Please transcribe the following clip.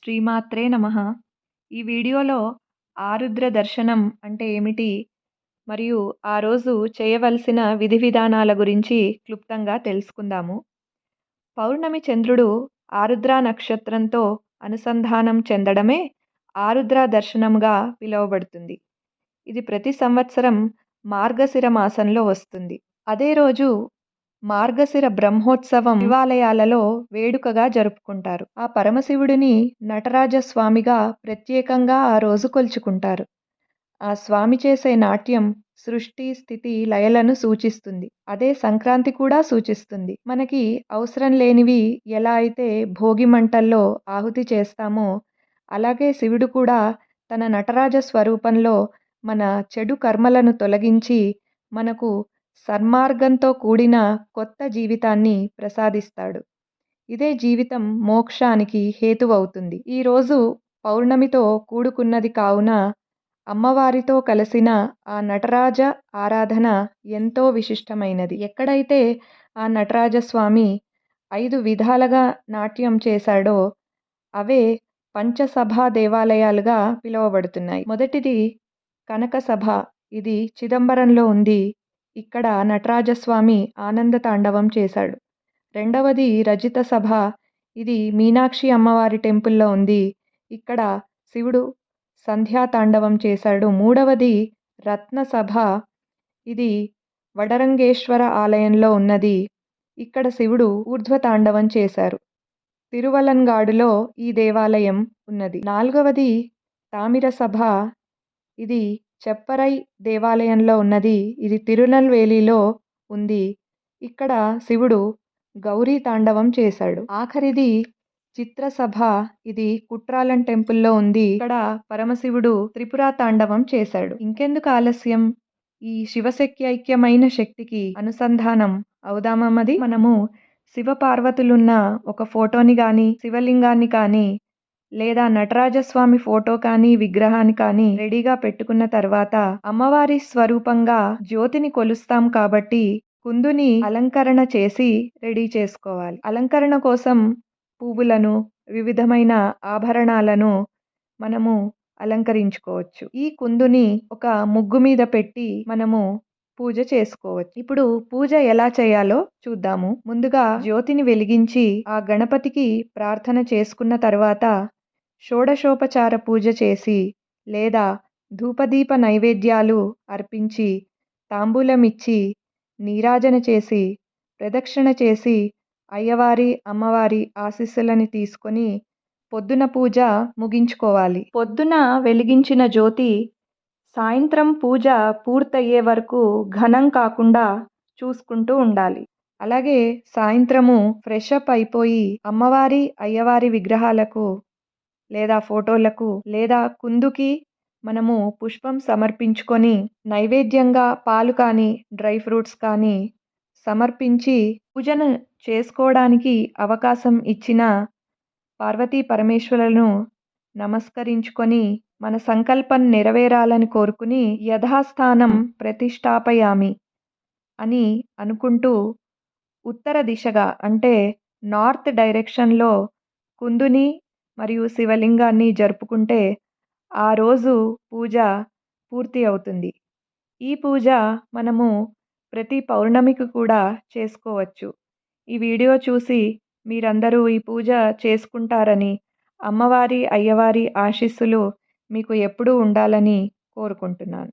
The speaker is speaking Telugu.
శ్రీమాత్రే నమః. ఈ వీడియోలో ఆరుద్ర దర్శనం అంటే ఏమిటి, మరియు ఆ రోజు చేయవలసిన విధి విధానాల గురించి క్లుప్తంగా తెలుసుకుందాము. పౌర్ణమి చంద్రుడు ఆరుద్ర నక్షత్రంతో అనుసంధానం చెందడమే ఆరుద్ర దర్శనంగా పిలువబడుతుంది. ఇది ప్రతి సంవత్సరం మార్గశిర మాసంలో వస్తుంది. అదే రోజు మార్గశిర బ్రహ్మోత్సవం శివాలయాలలో వేడుకగా జరుపుకుంటారు. ఆ పరమశివుడిని నటరాజ స్వామిగా ప్రత్యేకంగా ఆ రోజు కొలుచుకుంటారు. ఆ స్వామి చేసే నాట్యం సృష్టి స్థితి లయలను సూచిస్తుంది. అదే సంక్రాంతి కూడా సూచిస్తుంది. మనకి అవసరం లేనివి ఎలా అయితే భోగి మంటల్లో ఆహుతి చేస్తామో, అలాగే శివుడు కూడా తన నటరాజ స్వరూపంలో మన చెడు కర్మలను తొలగించి మనకు సన్మార్గంతో కూడిన కొత్త జీవితాన్ని ప్రసాదిస్తాడు. ఇదే జీవితం మోక్షానికి హేతువవుతుంది. ఈరోజు పౌర్ణమితో కూడుకున్నది కావున అమ్మవారితో కలిసిన ఆ నటరాజ ఆరాధన ఎంతో విశిష్టమైనది. ఎక్కడైతే ఆ నటరాజ స్వామి 5 విధాలుగా నాట్యం చేశాడో అవే పంచసభా దేవాలయాలుగా పిలువబడుతున్నాయి. మొదటిది కనక సభ. ఇది చిదంబరంలో ఉంది. ఇక్కడ నటరాజస్వామి ఆనంద తాండవం చేశాడు. రెండవది రజిత సభ. ఇది మీనాక్షి అమ్మవారి టెంపుల్లో ఉంది. ఇక్కడ శివుడు సంధ్యా తాండవం చేశాడు. మూడవది రత్న సభ. ఇది వడరంగేశ్వర ఆలయంలో ఉన్నది. ఇక్కడ శివుడు ఊర్ధ్వ తాండవం చేశారు. తిరువలంగాడులో ఈ దేవాలయం ఉన్నది. నాలుగవది తామిర సభ. ఇది చెప్పరై దేవాలయంలో ఉన్నది. ఇది తిరునల్వేలిలో ఉంది. ఇక్కడ శివుడు గౌరీ తాండవం చేశాడు. ఆఖరిది చిత్రసభ. ఇది కుట్రాలం టెంపుల్లో ఉంది. ఇక్కడ పరమశివుడు త్రిపుర తాండవం చేశాడు. ఇంకెందుకు ఆలస్యం, ఈ శివశక్తి శక్తికి అనుసంధానం అవుదామది. మనము శివపార్వతులున్న ఒక ఫోటోని కానీ, శివలింగాన్ని కానీ, లేదా నటరాజస్వామి ఫోటో కానీ, విగ్రహాన్ని కానీ రెడీగా పెట్టుకున్న తర్వాత అమ్మవారి స్వరూపంగా జ్యోతిని కొలుస్తాం కాబట్టి కుందుని అలంకరణ చేసి రెడీ చేసుకోవాలి. అలంకరణ కోసం పువ్వులను, వివిధమైన ఆభరణాలను మనము అలంకరించుకోవచ్చు. ఈ కుందుని ఒక ముగ్గు మీద పెట్టి మనము పూజ చేసుకోవచ్చు. ఇప్పుడు పూజ ఎలా చేయాలో చూద్దాము. ముందుగా జ్యోతిని వెలిగించి ఆ గణపతికి ప్రార్థన చేసుకున్న తర్వాత షోడశోపచార పూజ చేసి, లేదా ధూపదీప నైవేద్యాలు అర్పించి, తాంబూలమిచ్చి, నీరాజన చేసి, ప్రదక్షిణ చేసి, అయ్యవారి అమ్మవారి ఆశీస్సులని తీసుకొని పొద్దున పూజ ముగించుకోవాలి. పొద్దున వెలిగించిన జ్యోతి సాయంత్రం పూజ పూర్తయ్యే వరకు ఘనం కాకుండా చూసుకుంటూ ఉండాలి. అలాగే సాయంత్రము ఫ్రెష్ అప్ అయిపోయి అమ్మవారి అయ్యవారి విగ్రహాలకు లేదా ఫోటోలకు లేదా కుందుకి మనము పుష్పం సమర్పించుకొని నైవేద్యంగా పాలు కానీ, డ్రై ఫ్రూట్స్ కానీ సమర్పించి పూజను చేసుకోవడానికి అవకాశం ఇచ్చిన పార్వతీ పరమేశ్వరులను నమస్కరించుకొని మన సంకల్పం నెరవేరాలని కోరుకుని యథాస్థానం ప్రతిష్టాపయామి అని అనుకుంటూ ఉత్తర దిశగా అంటే నార్త్ డైరెక్షన్లో కుందుని మరియు శివలింగాన్ని జరుపుకుంటే ఆ రోజు పూజ పూర్తి అవుతుంది. ఈ పూజ మనము ప్రతి పౌర్ణమికి కూడా చేసుకోవచ్చు. ఈ వీడియో చూసి మీరందరూ ఈ పూజ చేసుకుంటారని, అమ్మవారి అయ్యవారి ఆశీస్సులు మీకు ఎప్పుడూ ఉండాలని కోరుకుంటున్నాను.